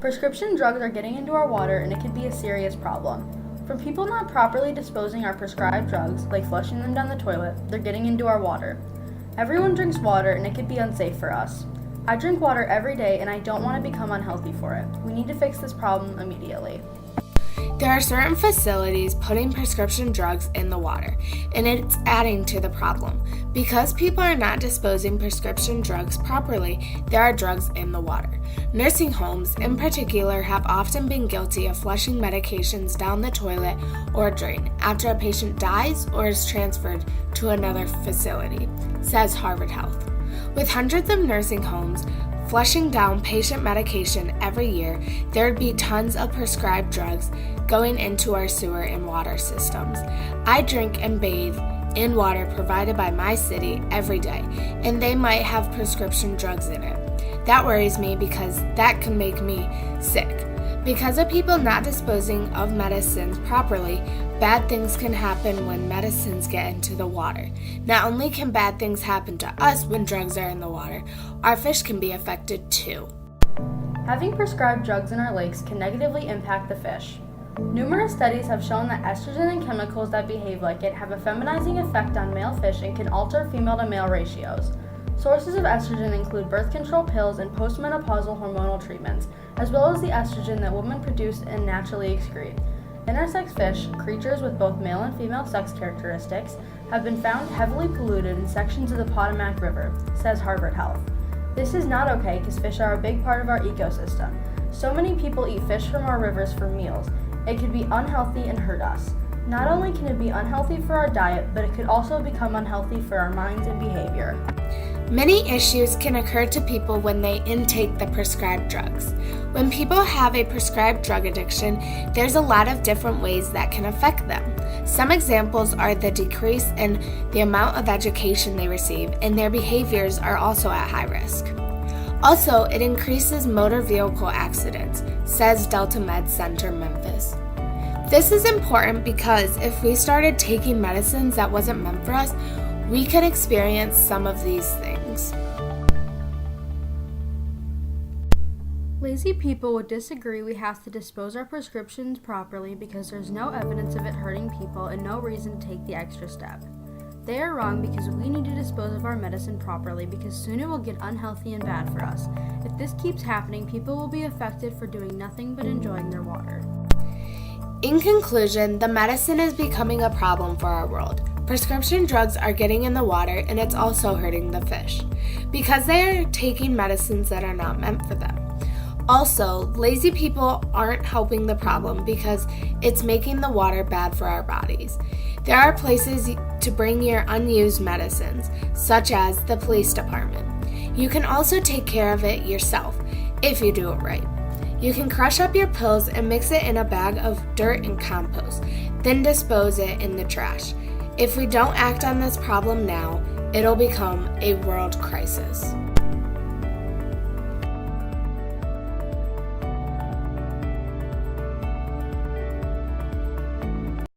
Prescription drugs are getting into our water and it could be a serious problem. From people not properly disposing our prescribed drugs, like flushing them down the toilet, they're getting into our water. Everyone drinks water and it could be unsafe for us. I drink water every day and I don't want to become unhealthy for it. We need to fix this problem immediately. There are certain facilities putting prescription drugs in the water, and it's adding to the problem. Because people are not disposing prescription drugs properly, there are drugs in the water. Nursing homes, in particular, have often been guilty of flushing medications down the toilet or drain after a patient dies or is transferred to another facility, says Harvard Health. With hundreds of nursing homes flushing down patient medication every year, there would be tons of prescribed drugs going into our sewer and water systems. I drink and bathe in water provided by my city every day, and they might have prescription drugs in it. That worries me because that can make me sick. Because of people not disposing of medicines properly, bad things can happen when medicines get into the water. Not only can bad things happen to us when drugs are in the water, our fish can be affected too. Having prescribed drugs in our lakes can negatively impact the fish. Numerous studies have shown that estrogen and chemicals that behave like it have a feminizing effect on male fish and can alter female-to-male ratios. Sources of estrogen include birth control pills and postmenopausal hormonal treatments, as well as the estrogen that women produce and naturally excrete. Intersex fish, creatures with both male and female sex characteristics, have been found heavily polluted in sections of the Potomac River, says Harvard Health. This is not okay because fish are a big part of our ecosystem. So many people eat fish from our rivers for meals. It could be unhealthy and hurt us. Not only can it be unhealthy for our diet, but it could also become unhealthy for our minds and behavior. Many issues can occur to people when they intake the prescribed drugs. When people have a prescribed drug addiction, there's a lot of different ways that can affect them. Some examples are the decrease in the amount of education they receive, and their behaviors are also at high risk. Also, it increases motor vehicle accidents, says Delta Med Center Memphis. This is important because if we started taking medicines that wasn't meant for us, we could experience some of these things. Lazy people would disagree we have to dispose our prescriptions properly because there's no evidence of it hurting people and no reason to take the extra step. They are wrong because we need to dispose of our medicine properly because soon it will get unhealthy and bad for us. If this keeps happening, people will be affected for doing nothing but enjoying their water. In conclusion, the medicine is becoming a problem for our world. Prescription drugs are getting in the water and it's also hurting the fish because they are taking medicines that are not meant for them. Also, lazy people aren't helping the problem because it's making the water bad for our bodies. There are places to bring your unused medicines, such as the police department. You can also take care of it yourself if you do it right. You can crush up your pills and mix it in a bag of dirt and compost, then dispose it in the trash. If we don't act on this problem now, it'll become a world crisis.